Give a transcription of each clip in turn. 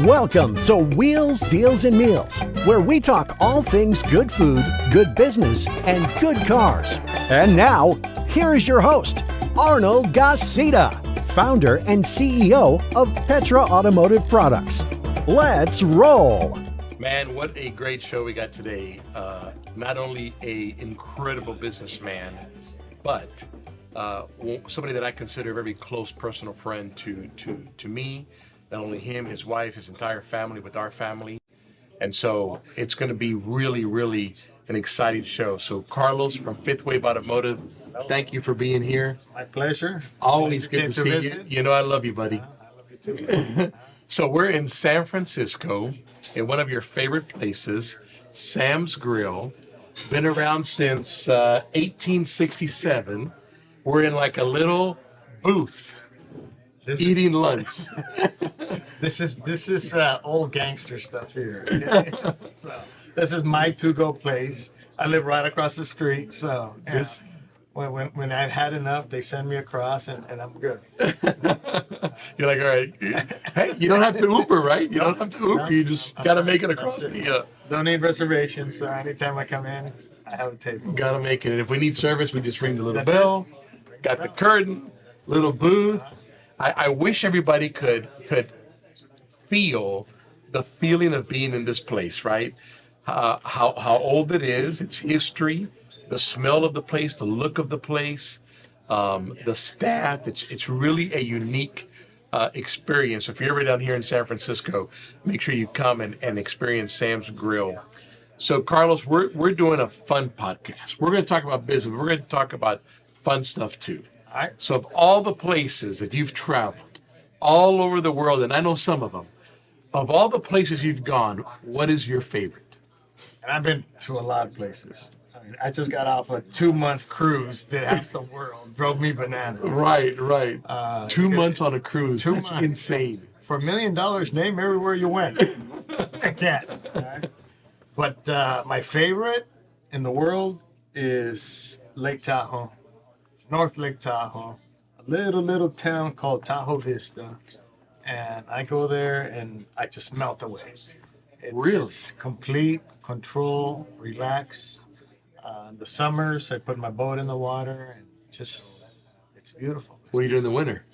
Welcome to Wheels, Deals, and Meals, where we talk all things good food, good business, and good cars. And now, here is your host, Arnold Gasita, founder and CEO of Petra Automotive Products. Let's roll. Man, what a great show we got today. Not only an incredible businessman, but somebody that I consider a very close personal friend to me. Not only him, his wife, his entire family, with our family. And so it's going to be really, really an exciting show. So Carlos from Fifth Wave Automotive, thank you for being here. My pleasure. Always good to see you. You know I love you, buddy. I love you too. So we're in San Francisco in one of your favorite places, Sam's Grill. Been around since 1867. We're in like a little booth eating lunch. This is old gangster stuff here. Okay? So this is my to-go place. I live right across the street, so this when I've had enough, they send me across, and I'm good. You're like, all right, hey, you don't have to Uber, right? You don't have to Uber. You just got to make it across the. Don't need reservations, so anytime I come in, I have a table. Got to make it. And if we need service, we just ring the little bell. Got the curtain, little booth. I wish everybody could feel the feeling of being in this place, right? How old it is, its history, the smell of the place, the look of the place, the staff. It's really a unique experience. If you're ever down here in San Francisco, make sure you come and experience Sam's Grill. So Carlos, we're doing a fun podcast. We're going to talk about business. We're going to talk about fun stuff too. All right. So of all the places that you've traveled all over the world, and I know some of them, of all the places you've gone, what is your favorite? And I've been to a lot of places. I mean, I just got off a 2-month cruise, did half the world, drove me bananas. Right. 2 months on a cruise. 2 That's months. insane. For $1 million, name everywhere you went. I can't. All right? But my favorite in the world is Lake Tahoe, North Lake Tahoe, a little town called Tahoe Vista. And I go there and I just melt away. It's complete control, relax. In the summers, I put my boat in the water and it's beautiful. What do you do in the winter?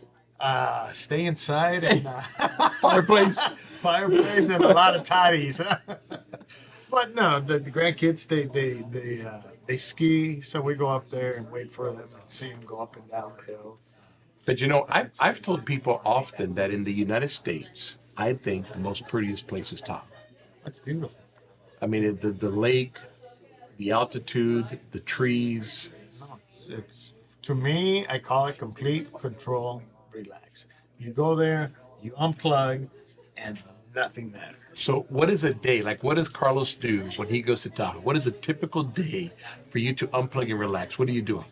Stay inside and Fireplace. and a lot of toddies. But no, the grandkids they ski, so we go up there and wait for them and see them go up and down the hill. But you know, I've told people often that in the United States, I think the most prettiest place is Tahoe. That's beautiful. I mean, the lake, the altitude, the trees. No, it's to me, I call it complete control, relax. You go there, you unplug, and nothing matters. So what is a day? Like, what does Carlos do when he goes to Tahoe? What is a typical day for you to unplug and relax? What are you doing?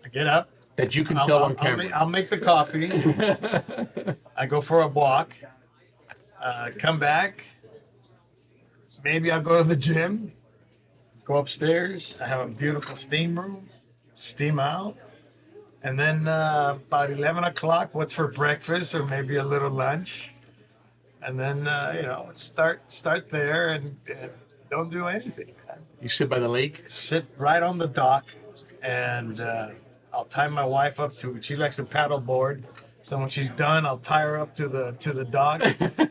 I get up. That you can tell on camera. I'll make the coffee. I go for a walk. Come back. Maybe I'll go to the gym. Go upstairs. I have a beautiful steam room. Steam out. And then about 11 o'clock, what's for breakfast or maybe a little lunch. And then, start there and don't do anything. You sit by the lake? Sit right on the dock and I'll tie my wife up to, she likes to paddle board. So when she's done, I'll tie her up to the dock,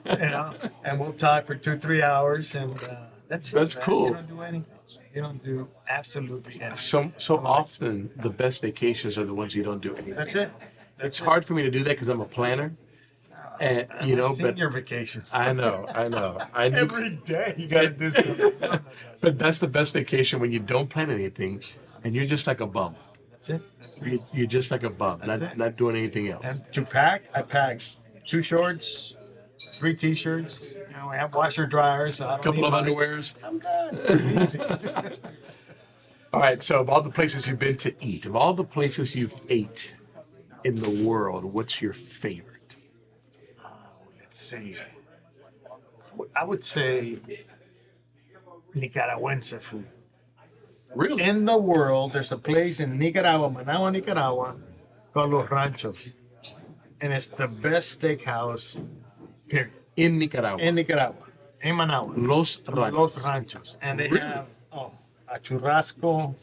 and we'll talk for 2-3 hours. And that's man. Cool. You don't do anything. You don't do absolutely anything. So often the best vacations are the ones you don't do anything. That's it. It's hard for me to do that because I'm a planner. And but your vacations. I know. Every day you got to do something. But that's the best vacation when you don't plan anything and you're just like a bum. That's it. You're just like a bum, not doing anything else. And to pack, I pack 2 shorts, 3 t-shirts. I have washer dryers. So a couple of underwears. I'm good. Easy. All right. So of all the places you've been to eat, of all the places you've ate in the world, what's your favorite? Let's see. I would say Nicaraguense food. Really? In the world, there's a place in Nicaragua, Managua, Nicaragua, called Los Ranchos. And it's the best steakhouse, period. In Nicaragua. in Nicaragua, in Managua. Los Ranchos. Los Ranchos. And they Really? have a churrasco.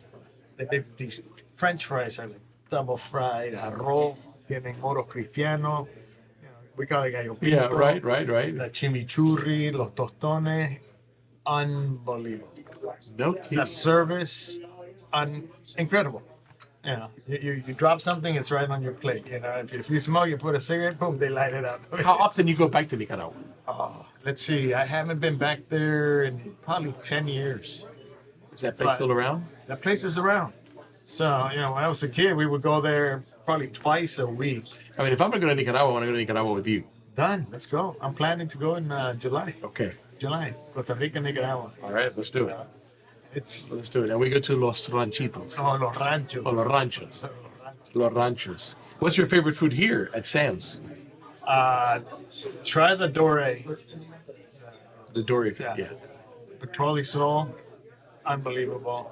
These French fries are like double fried, arroz, tienen moro cristiano. We call it gallo pinto. Yeah, right. The chimichurri, los tostones, unbelievable. No The kidding. service, incredible. You drop something, it's right on your plate. If you smoke, you put a cigarette, boom, they light it up. How often you go back to Nicaragua? Let's see, I haven't been back there in probably 10 years. Is that place still around? That place is around. So, when I was a kid, we would go there probably twice a week. I mean, if I'm going to go to Nicaragua, I want to go to Nicaragua with you. Done. Let's go. I'm planning to go in July. Okay. July. Costa Rica, Nicaragua. All right, let's do it. Let's do it. And we go to Los Ranchitos. Los Ranchos. Or Los Ranchos. Los Ranchos. What's your favorite food here at Sam's? Try the Doré. The Dory food. Yeah. Petroli sole. Unbelievable.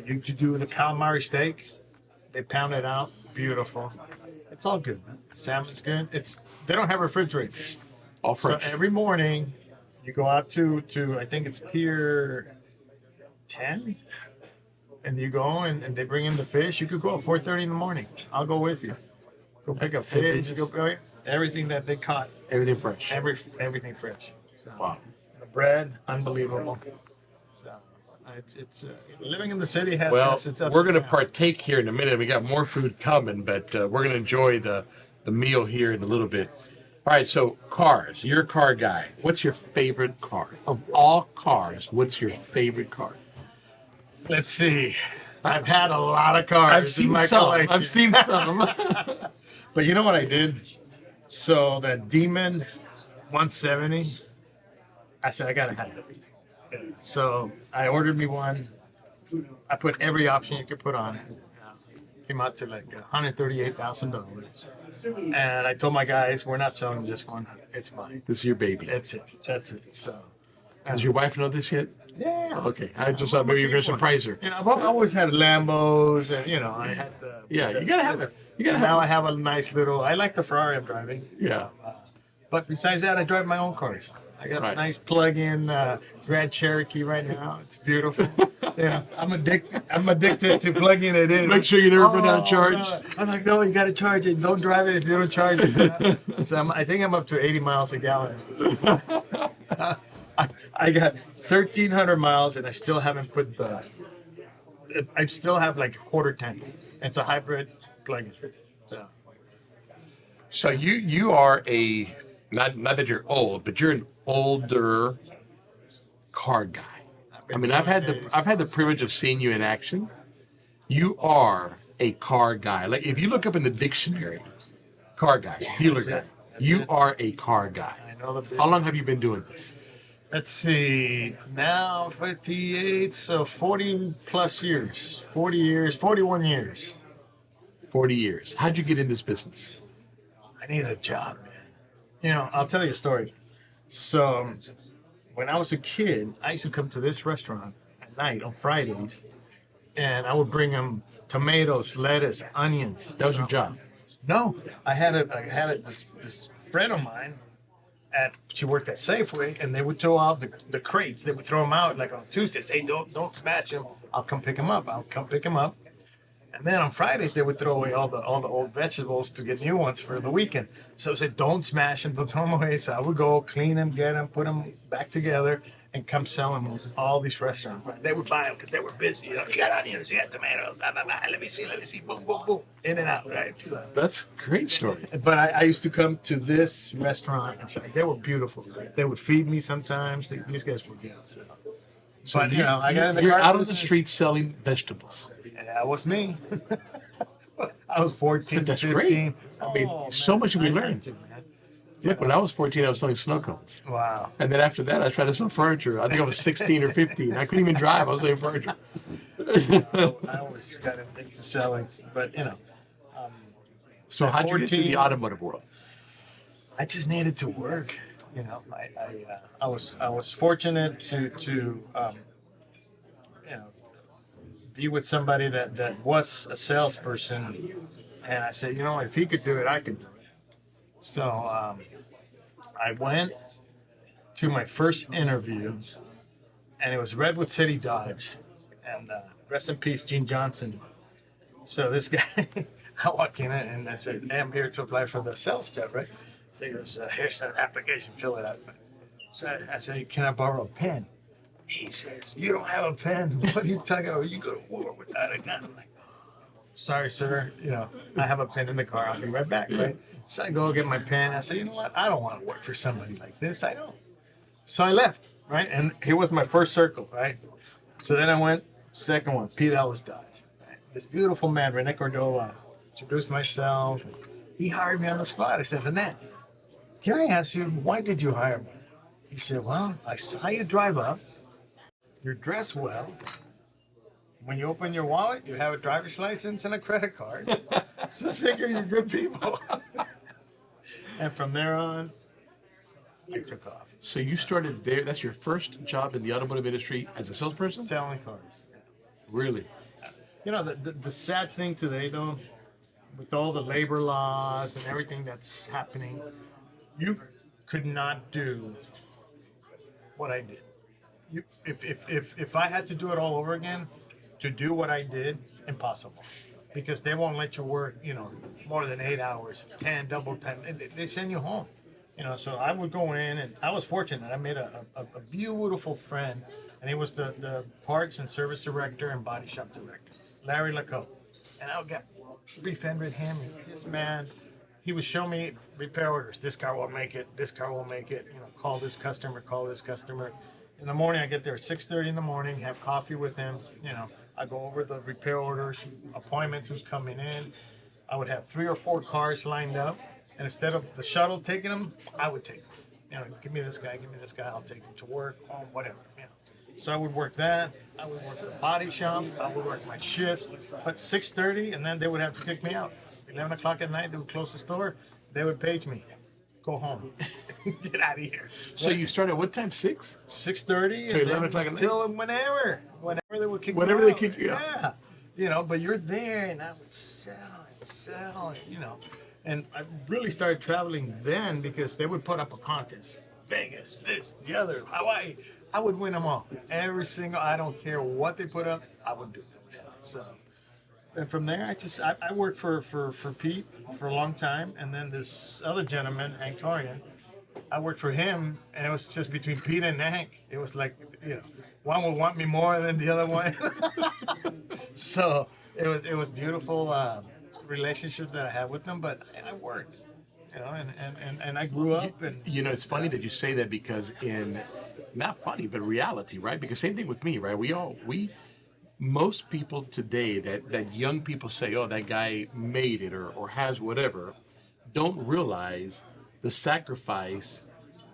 You do the calamari steak. They pound it out. Beautiful. It's all good, man. Salmon's good. They don't have refrigerators. All So fresh. every morning, you go out to I think it's Pier 10, and you go and they bring in the fish. You could go at 4:30 in the morning. I'll go with you. Go pick up fish. Everything that they caught. Everything fresh. Everything fresh. So, Wow. the bread, unbelievable. So it's living in the city has Well, its ups we're and going to downs. partake here in a minute. We got more food coming, but we're going to enjoy the meal here in a little bit. All right, so cars. You're a car guy. What's your favorite car? Of all cars, what's your favorite car? Let's see. I've had a lot of cars. I've seen in my some. collection. I've seen some. But you know what I did? So that Demon 170, I said I gotta have it. So I ordered me one. I put every option you could put on it. Came out to like $138,000. And I told my guys, we're not selling this one. It's mine. This is your baby. That's it. That's it. So Does your wife know this yet? yeah. Okay, I just thought maybe you were going to surprise her. I've always had Lambos, and I had the. Yeah, you gotta have it. You gotta Now I have have a nice little. I like the Ferrari I'm driving. it. Yeah. But besides that, I drive my own cars. I got Right. a nice plug-in Grand Cherokee right now. It's beautiful. I'm addicted to plugging it in. Make sure you never put down charge. No. I'm like, no, you got to charge it. Don't drive it if you don't charge it. So I think I'm up to 80 miles a gallon. I got 1,300 miles, and I still haven't put I still have like a quarter tank. It's a hybrid plug-in. So you are not that you're old, but you're an older car guy. I mean, I've had the privilege of seeing you in action. You are a car guy. Like if you look up in the dictionary, car guy, dealer guy, you are a car guy. I know the. How long have you been doing this? Let's see. Now 58, so 40 plus years. 40 years, 41 years. 40 years. How'd you get in this business? I need a job, man. I'll tell you a story. So, when I was a kid, I used to come to this restaurant at night on Fridays, and I would bring them tomatoes, lettuce, onions. That was your job. No, I had this friend of mine. She worked at Safeway, and they would throw out the crates. They would throw them out like on Tuesdays. Hey, don't smash them. I'll come pick them up. And then on Fridays, they would throw away all the old vegetables to get new ones for the weekend. So I said, don't smash them, don't throw them away. So I would go clean them, get them, put them back together, and come sell them at all these restaurants. They would buy them because they were busy. You got onions, you got tomatoes, blah, blah, blah. Let me see, boom, boom, boom, in and out, right? So, That's a great story. but I used to come to this restaurant, and so they were beautiful. They would feed me sometimes. These guys were good. So. So But, I got in the you're car out on the business. street selling vegetables. And that was me. I was 14, But that's 15. great. I mean, so much we I had learned. to, man. Look, when I was 14, I was selling snow cones. Wow. And then after that, I tried to sell furniture. I think I was 16 or 15. I couldn't even drive. I was selling furniture. I always got into selling, but So how'd you get to the 14. automotive world? I just needed to work. I was fortunate to be with somebody that was a salesperson, and I said, if he could do it, I could do it. So I went to my first interview, and it was Redwood City Dodge, and rest in peace, Gene Johnson. So this guy, I walk in and I said, hey, I'm here to apply for the sales job, right? So he goes, here's an application, fill it out. So I said, can I borrow a pen? He says, you don't have a pen. What are you talking about? You go to war without a gun. I'm like, sorry, sir. I have a pen in the car. I'll be right back, right? So I go get my pen. I say, you know what? I don't want to work for somebody like this. I don't. So I left, right? And here was my first circle, right? So then I went, second one, Pete Ellis Dodge. Right? This beautiful man, Rene Cordova, introduced myself. He hired me on the spot. I said, Annette, can I ask you, why did you hire me? He said, well, I saw you drive up. You're dressed well. When you open your wallet, you have a driver's license and a credit card. So I figure you're good people. And from there on, I took off. So you started there. That's your first job in the automotive industry as a salesperson? Selling cars. Yeah. Really? The sad thing today, though, with all the labor laws and everything that's happening, you could not do what I did. If I had to do it all over again, to do what I did, impossible, because they won't let you work, more than 8 hours, 10, double time. They send you home, So I would go in, and I was fortunate. I made a beautiful friend, and he was the parts and service director and body shop director, Larry Lacote. And I would get brief end with him. And this man, he would show me repair orders. This car will make it. This car will make it. Call this customer. Call this customer. In the morning, I get there at 6:30 in the morning, have coffee with him. I go over the repair orders, appointments, who's coming in. I would have 3 or 4 cars lined up, and instead of the shuttle taking them, I would take them. Give me this guy, I'll take him to work, home, whatever. So I would work that. I would work the body shop. I would work my shifts. But 6:30, and then they would have to kick me out. 11 o'clock at night, they would close the store. They would page me. Go home. Get out of here. So you started at what time? 6? 6:30 to 11 o'clock at night? Till whenever they would kick Whenever me they out. kick you out. Yeah. But you're there, and I would sell, and I really started traveling then because they would put up a contest. Vegas, this, the other, Hawaii. I would win them all. Every single, I don't care what they put up, I would do it. So, and from there, I worked for Pete for a long time, and then this other gentleman, Hank Torian, I worked for him, and it was just between Pete and Hank. It was like, one would want me more than the other one. So it was beautiful relationships that I had with them, but I worked, and I grew up. And it's funny that you say that, because not funny, but reality, right? Because same thing with me, right? Most people today that young people say, oh, that guy made it or has whatever, don't realize the sacrifice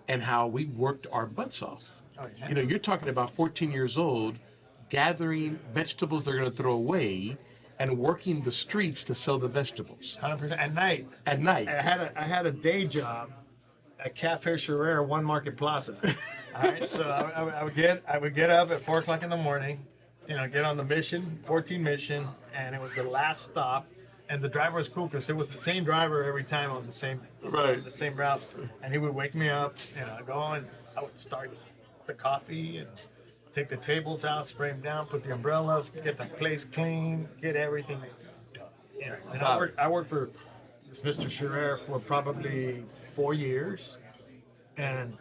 and how we worked our butts off. Oh, yeah. You're talking about 14 years old, gathering vegetables they're going to throw away and working the streets to sell the vegetables. 100% at night. At night. I had a day job at Cafe Sherrera, One Market Plaza. All right, so I would get up at 4 o'clock in the morning, get on the mission, 14 mission, and it was the last stop. And the driver was cool because it was the same driver every time on the same route. And he would wake me up, and I'd go and I would start the coffee and take the tables out, spray them down, put the umbrellas, get the place clean, get everything done. And I worked for this Mr. Sherrera for probably 4 years. And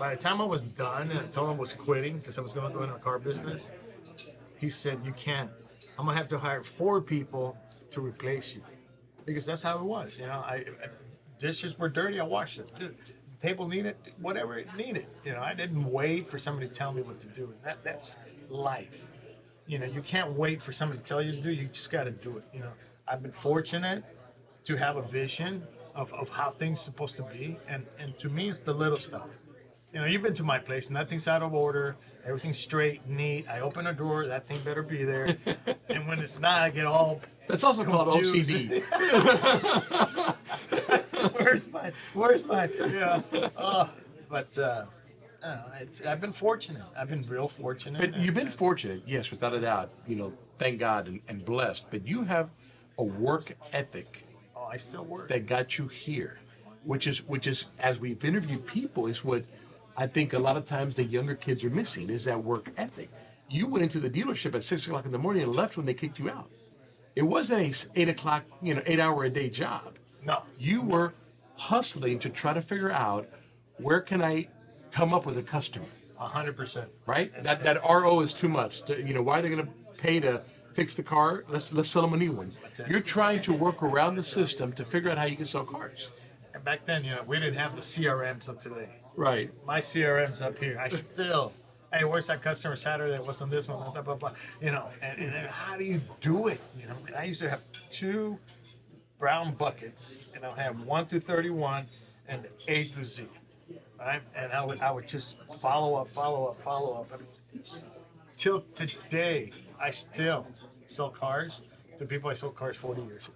by the time I was done and I told him I was quitting because I was going to go into a car business, he said, you can't. I'm going to have to hire 4 people to replace you, because that's how it was. Dishes were dirty, I washed it. The table needed whatever it needed. I didn't wait for somebody to tell me what to do. That's life. You can't wait for somebody to tell you to do. You just got to do it. I've been fortunate to have a vision of how things are supposed to be, and to me, it's the little stuff. You've been to my place. Nothing's out of order. Everything's straight, neat. I open a drawer. That thing better be there. And when it's not, I get all That's also confused. called OCD. Where's my? Yeah. I've been fortunate. I've been real fortunate. But you've been fortunate, yes, without a doubt. Thank God and blessed. But you have a work ethic I still work. that got you here. which is as we've interviewed people, is what I think a lot of times the younger kids are missing, is that work ethic. You went into the dealership at 6 o'clock in the morning and left when they kicked you out. It wasn't a 8 o'clock, 8 hour a day job. No. You were hustling to try to figure out, where can I come up with a customer? 100%. Right? That RO is too much. Why are they going to pay to fix the car? Let's sell them a new one. You're trying to work around the system to figure out how you can sell cars. And back then, we didn't have the CRMs of today. Right. My CRM's up here. I still, hey, where's that customer Saturday? What's on this one? Blah, blah, blah. And how do you do it? And I used to have 2 brown buckets, and I'll have 1 through 31 and A through Z. Right? And I would just follow up. I mean, till today, I still sell cars to people I sold cars 40 years ago.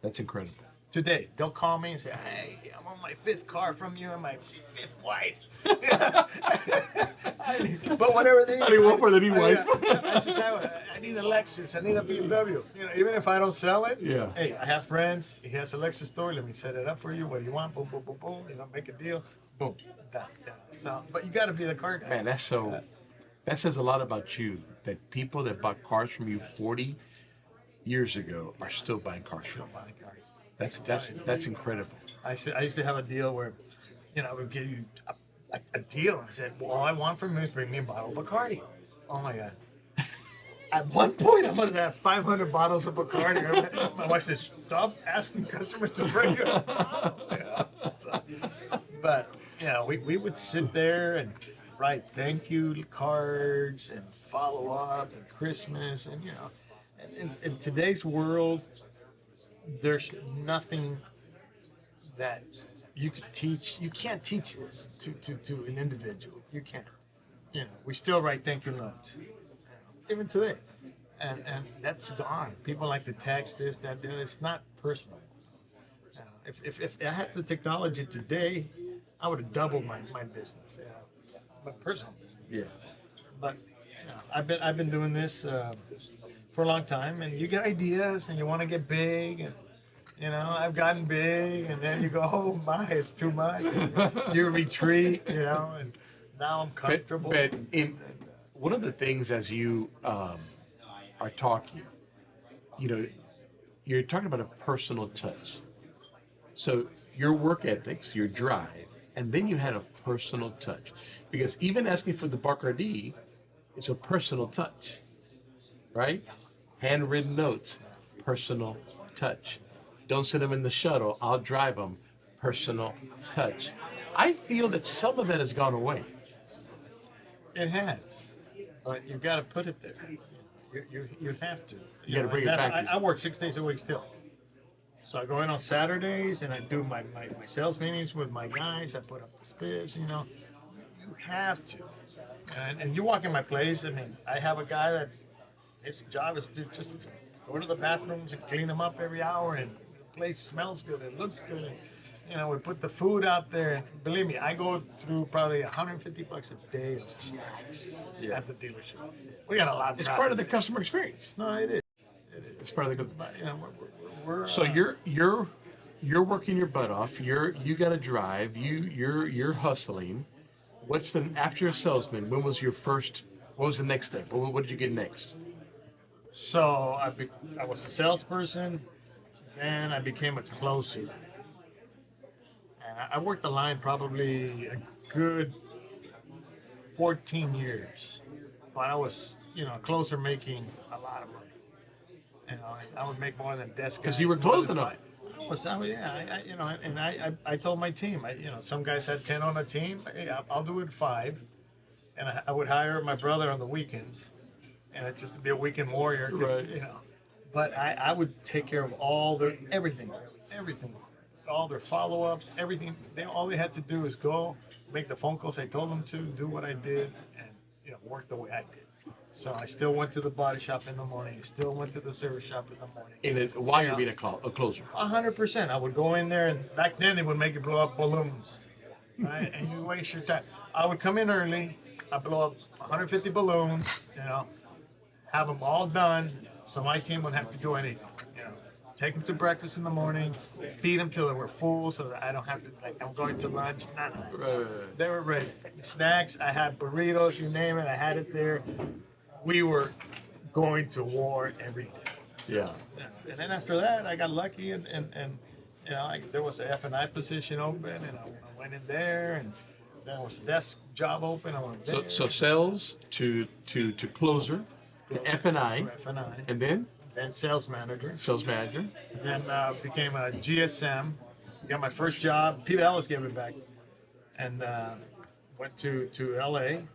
That's incredible. Today, they'll call me and say, hey, I'm on my 5th car from you and my 5th wife. But whatever they need. I need one for the new wife. I need a Lexus. I need a BMW. Even if I don't sell it, Yeah. Hey, I have friends. He has a Lexus store. Let me set it up for you. What do you want? Boom, boom, boom, boom. Make a deal. Boom. Done. So, but you got to be the car guy. Man, that says a lot about you, that people that bought cars from you 40 years ago are still buying cars from you. That's incredible. I used to have a deal where, I would give you a deal. I said, well, all I want from you is bring me a bottle of Bacardi. Oh my God. At one point, I'm going to have 500 bottles of Bacardi. My wife said, stop asking customers to bring you a bottle. But, we would sit there and write thank you cards and follow up and Christmas. And, in today's world, there's nothing that you could teach. You can't teach this to an individual. You can't. We still write thank you notes, even today, and that's gone. People like to text this, that. It's not personal. If I had the technology today, I would have doubled my business, my personal business. Yeah. But I've been doing this for a long time, and you get ideas and you want to get big, and I've gotten big, and then you go, oh my, it's too much. You retreat, and now I'm comfortable. But in one of the things, as you are talking, you're talking about a personal touch. So your work ethics, your drive, and then you had a personal touch, because even asking for the Bacardi is a personal touch, right? Handwritten notes, personal touch. Don't send them in the shuttle, I'll drive them, personal touch. I feel that some of that has gone away. It has, but you've got to put it there. You have to. You got to bring it back. I work 6 days a week still. So I go in on Saturdays and I do my sales meetings with my guys. I put up the spiffs, You have to. And you walk in my place, I have a guy that his job is to just go to the bathrooms and clean them up every hour, and the place smells good, it looks good. And, we put the food out there, and believe me, I go through probably $150 a day of snacks at the dealership. We got a lot of It's part of the customer experience. No, it is. It's part of the. But, we're So you're working your butt off. You got to drive. You're hustling. What's after a salesman? When was your first? What was the next step? What did you get next? So I was a salesperson, then I became a closer. And I worked the line probably a good 14 years. But I was, a closer, making a lot of money. I would make more than desk guys. Because you were closing them. I told my team, some guys had 10 on a team. Hey, I'll do it 5. And I would hire my brother on the weekends. And it's just to be a weekend warrior, right. But I would take care of all their everything, all their follow-ups, everything. All they had to do is go, make the phone calls I told them to, do what I did, and work the way I did. So I still went to the body shop in the morning. I still went to the service shop in the morning. While you're being a closer. 100%. I would go in there, and back then they would make you blow up balloons, right? And you waste your time. I would come in early. I'd blow up 150 balloons, have them all done, so my team wouldn't have to do anything. take them to breakfast in the morning, feed them till they were full, so that I don't have to like I'm going to lunch. None of that stuff. They were ready. Snacks, I had burritos, you name it, I had it there. We were going to war every day. Yeah. And then after that, I got lucky, and you know, there was a F&I position open, and I went in there, and there was a desk job open. I went there. So sales to closer to F&I, F&I. and then Sales manager. sales manager. Then became a GSM. Got my first job. Peter Ellis gave me back, and went to LA, and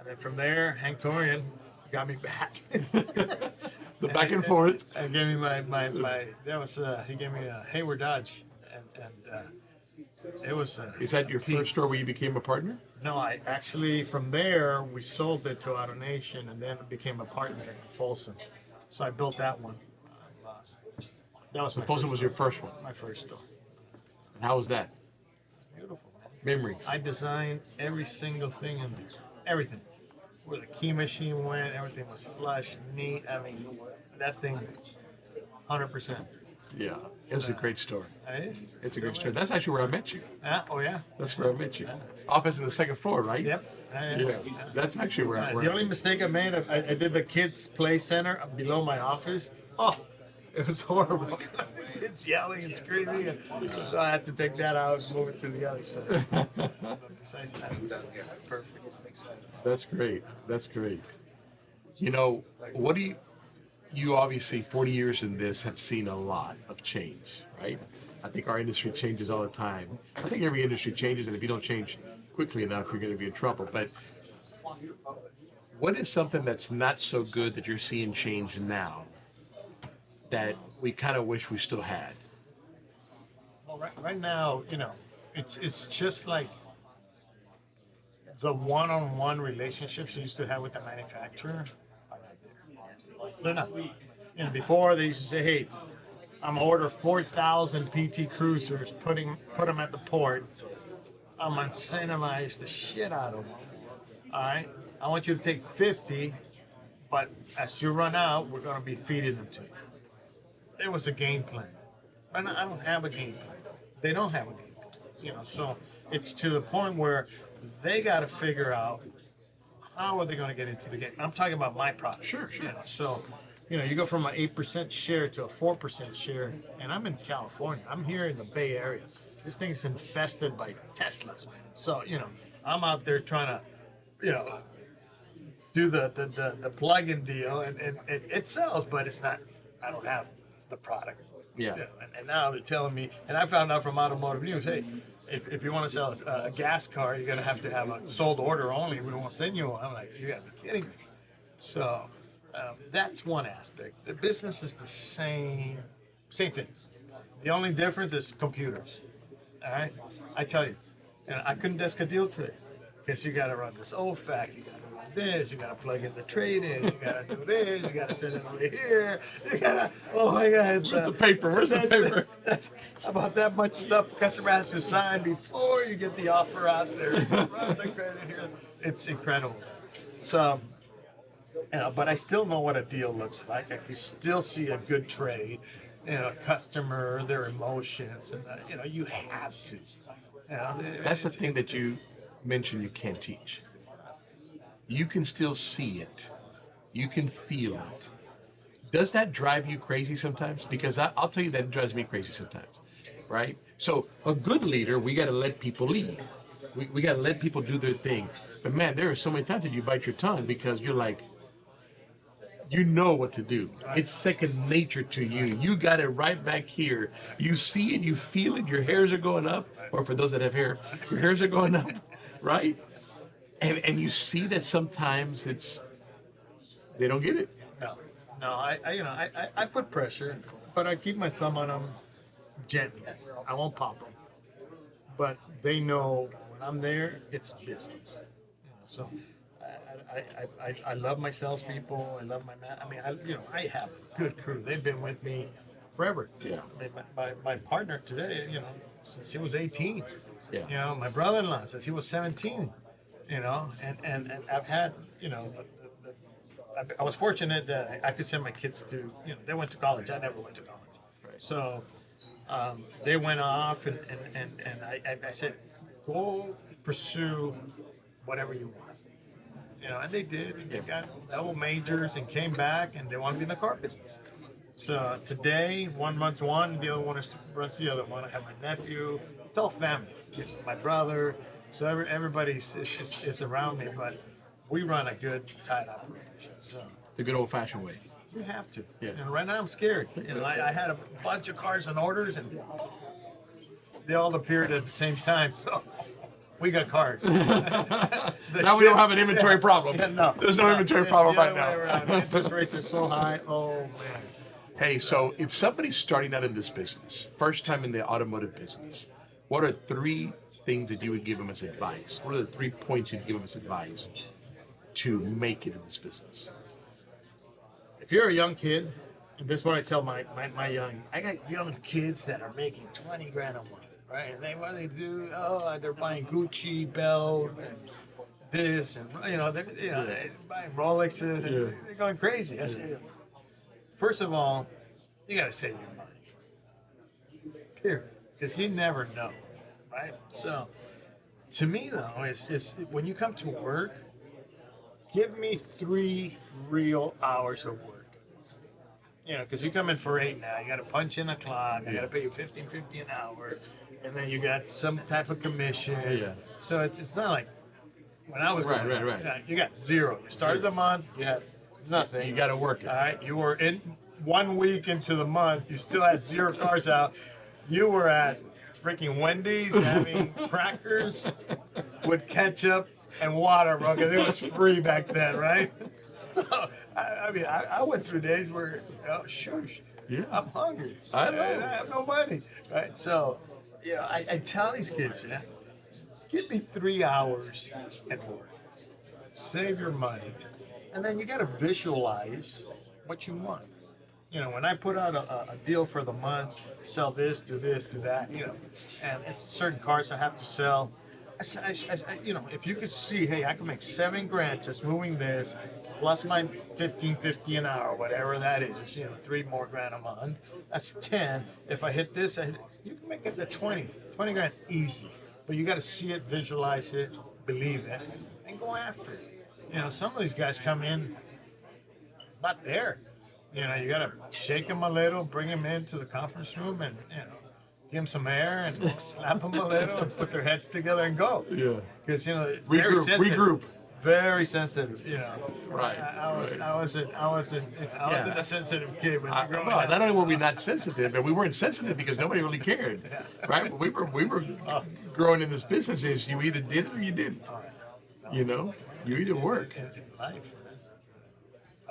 then from there, Hank Torian got me back. The back and forth. And gave me my that was he gave me a Hayward Dodge, and it was. Is that your first store where you became a partner? No, I actually from there we sold it to AutoNation, and then became a partner in Folsom. So I built that one. That was my Folsom was your first one. my first store. And how was that? Beautiful, man. Memories. I designed every single thing in there. Everything. Where the key machine went, everything was flush, neat. I mean, that thing, 100%. Yeah. It was a great store. It is. It's a great store. That's actually where I met you. Oh, yeah. That's where I met you. Office in the second floor, right? Yep. Yeah. That's actually where I The only mistake I made, I did the kids' play center below my office. Oh, it was horrible. Kids yelling and screaming. And so I had to take that out and move it to the other side. But besides that, it was perfect. That's great. That's great. You know, what do you obviously 40 years in this have seen a lot of change, right? I think our industry changes all the time. I think every industry changes, and if you don't change quickly enough, you're going to be in trouble. But what is something that's not so good that you're seeing change now that we kind of wish we still had? Well, right now, you know, it's just like the one-on-one relationships you used to have with the manufacturer. They're not. You know, before they used to say, "Hey, I'm gonna order 4,000 PT Cruisers, put them at the port. I'm gonna incentivize the shit out of them. All right, I want you to take 50, but as you run out, we're gonna be feeding them to you." It was a game plan. Right now, I don't have a game plan. They don't have a game plan. You know, so it's to the point where they got to figure out how are they going to get into the game. I'm talking about my product. Sure. You know, so, you know, you go from an 8% share to a 4% share, and I'm in California. I'm here in the Bay Area. This thing is infested by Teslas, man. So, you know, I'm out there trying to, you know, do the plug-in deal, and it sells, but it's not. I don't have the product. Yeah. You know, and now they're telling me, and I found out from Automotive News, hey, if you want to sell a gas car, you're going to have a sold order only. We won't send you one. I'm like, you got to be kidding me. So that's one aspect. The business is the same thing. The only difference is computers. All right? I tell you, and I couldn't desk a deal today because you got to run this OFAC, you got to run this, you got to plug in the trade-in, you got to do this, you got to send it over here, you got to, oh my God. Where's the paper? Where's the paper? That's about that much stuff the customer has to sign before you get the offer out there. Run the credit here. It's incredible. So, you know, but I still know what a deal looks like. I can still see a good trade, you know, a customer, their emotions, and you know, you have to. You know, That's the thing that you mentioned you can't teach. You can still see it. You can feel it. Does that drive you crazy sometimes? Because I'll tell you that it drives me crazy sometimes, right? So a good leader, we got to let people lead. We got to let people do their thing. But man, there are so many times that you bite your tongue because you're like, you know what to do. It's second nature to you. You got it right back here. You see it, you feel it, your hairs are going up. Or for those that have hair, your hairs are going up, right? And you see that sometimes they don't get it. No, I put pressure, but I keep my thumb on them gently. I won't pop them, but they know when I'm there, it's business. You know, so I love my salespeople. I love my man. I mean, I have a good crew. They've been with me forever. Yeah. I mean, my partner today, you know, since he was 18. Yeah. You know, my brother-in-law since he was 17. You know, and I've had, you know, I was fortunate that I could send my kids to, you know, they went to college. I never went to college. So they went off, and I said, go pursue whatever you want. You know, and they did. And they got double majors and came back, and they want to be in the car business. So today, one runs one, the other one runs the other one. I have my nephew. It's all family. My brother. So everybody's is around me, but we run a good, tight operation. So The good old-fashioned way. you have to. Yeah. And right now I'm scared. You know, I had a bunch of cars and orders, and they all appeared at the same time. So we got cars. Now we don't have an inventory problem. Yeah, no. There's no inventory problem right now. Interest rates are so high. Oh man. Hey, so if somebody's starting out in this business, first time in the automotive business, what are 3 things that you would give them as advice? What are the 3 points you'd give them as advice to make it in this business? If you're a young kid, and this is what I tell my I got young kids that are making 20 grand a month, right? And what they do, they're buying Gucci belts and this, and they're buying Rolexes, and they're going crazy. I say, first of all, you got to save your money, period, because you never know, right? So, to me though, is when you come to work, give me 3 real hours of work. You know, because you come in for 8 now, you got to punch in a clock, I got to pay you $15.50 an hour, and then you got some type of commission. Yeah. So it's not like when I was going, Right. you got 0. You started the month, you had nothing. You got to work it. All right, you were in 1 week into the month, you still had 0 cars out. You were at freaking Wendy's having crackers with ketchup and water, bro, because it was free back then, right? I went through days where, shush, I'm hungry. I know. And I have no money, right? So, I tell these kids, give me 3 hours and work. Save your money. And then you got to visualize what you want. You know, when I put out a deal for the month, sell this, do that, and it's certain cars I have to sell. If you could see, hey, I can make $7 grand just moving this, plus my $15.50 an hour, whatever that is, 3 more grand a month. That's 10. If I hit this, you can make it to 20 grand easy. But you got to see it, visualize it, believe it, and go after it. Some of these guys come in not there. You got to shake them a little, bring them into the conference room, and give them some air and slap them a little and put their heads together and go. Yeah. Because regroup. Very sensitive. Right. I wasn't a sensitive kid when you growing up. Not only were we not sensitive, but we weren't sensitive because nobody really cared, right? We were growing in this business. Is you either did it or you didn't. You either work. Life.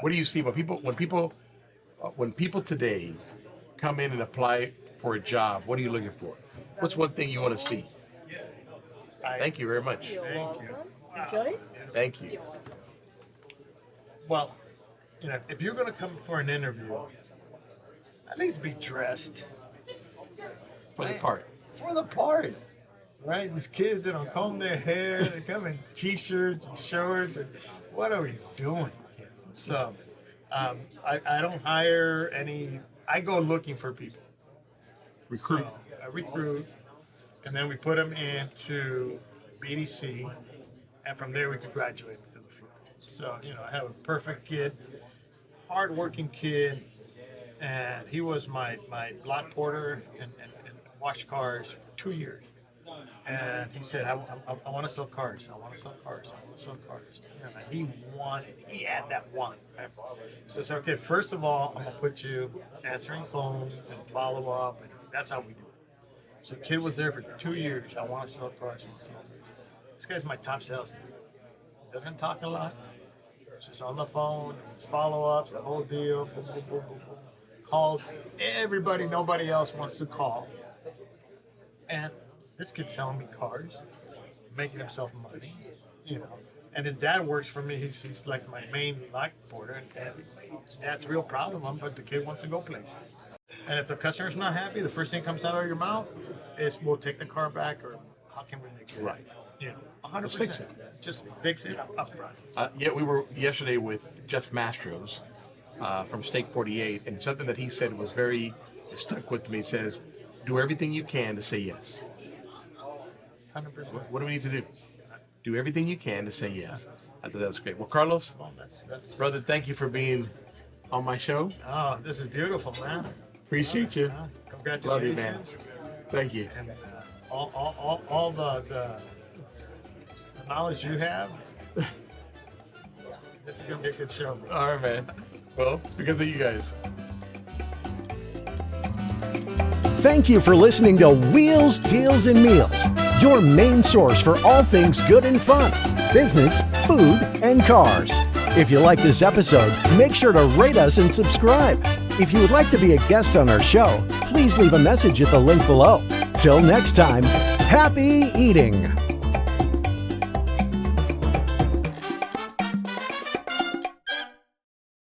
What do you see when people today come in and apply for a job? What are you looking for? What's one thing you want to see? Thank you very much. Thank you. Enjoy. Thank you. Well, if you're going to come for an interview, at least be dressed. For the part. For the part. Right? These kids that don't comb their hair, they come in t-shirts and shorts, and what are we doing? So, I don't hire any, I go looking for people. Recruit. So, I recruit, and then we put them into BDC, and from there we can graduate to the field. So, I have a perfect kid, hardworking kid, and he was my lot porter and washed cars for 2 years. And he said, I want to sell cars. I want to sell cars. I want to sell cars. He had that one. Right? So I said, okay, first of all, I'm going to put you answering phones and follow up. And that's how we do it. So the kid was there for 2 years. I want to sell cars. I want to sell cars. This guy's my top salesman. Doesn't talk a lot. Just on the phone, his follow-ups, the whole deal. Boom, boom, boom, boom, boom. Calls everybody, nobody else wants to call. And this kid's selling me cars, making himself money, And his dad works for me. He's like my main lot porter, and his dad's real proud of him, but the kid wants to go places. And if the customer's not happy, the first thing that comes out of your mouth is, we'll take the car back, or how can we make it right? 100%. Let's fix it. Just fix it up front. We were yesterday with Jeff Mastros from Steak 48, and something that he said was very It stuck with me. It says, do everything you can to say yes. 100%. What do we need to do? Do everything you can to say yes. I thought that was great. Well, Carlos, That's brother, thank you for being on my show. Oh, this is beautiful, man. Appreciate you. Congratulations. Love you, man. Thank you. And all the knowledge you have. This is gonna be a good show, bro. All right, man. Well, it's because of you guys. Thank you for listening to Wheels, Deals, and Meals, your main source for all things good and fun, business, food, and cars. If you like this episode, make sure to rate us and subscribe. If you would like to be a guest on our show, please leave a message at the link below. Till next time, happy eating!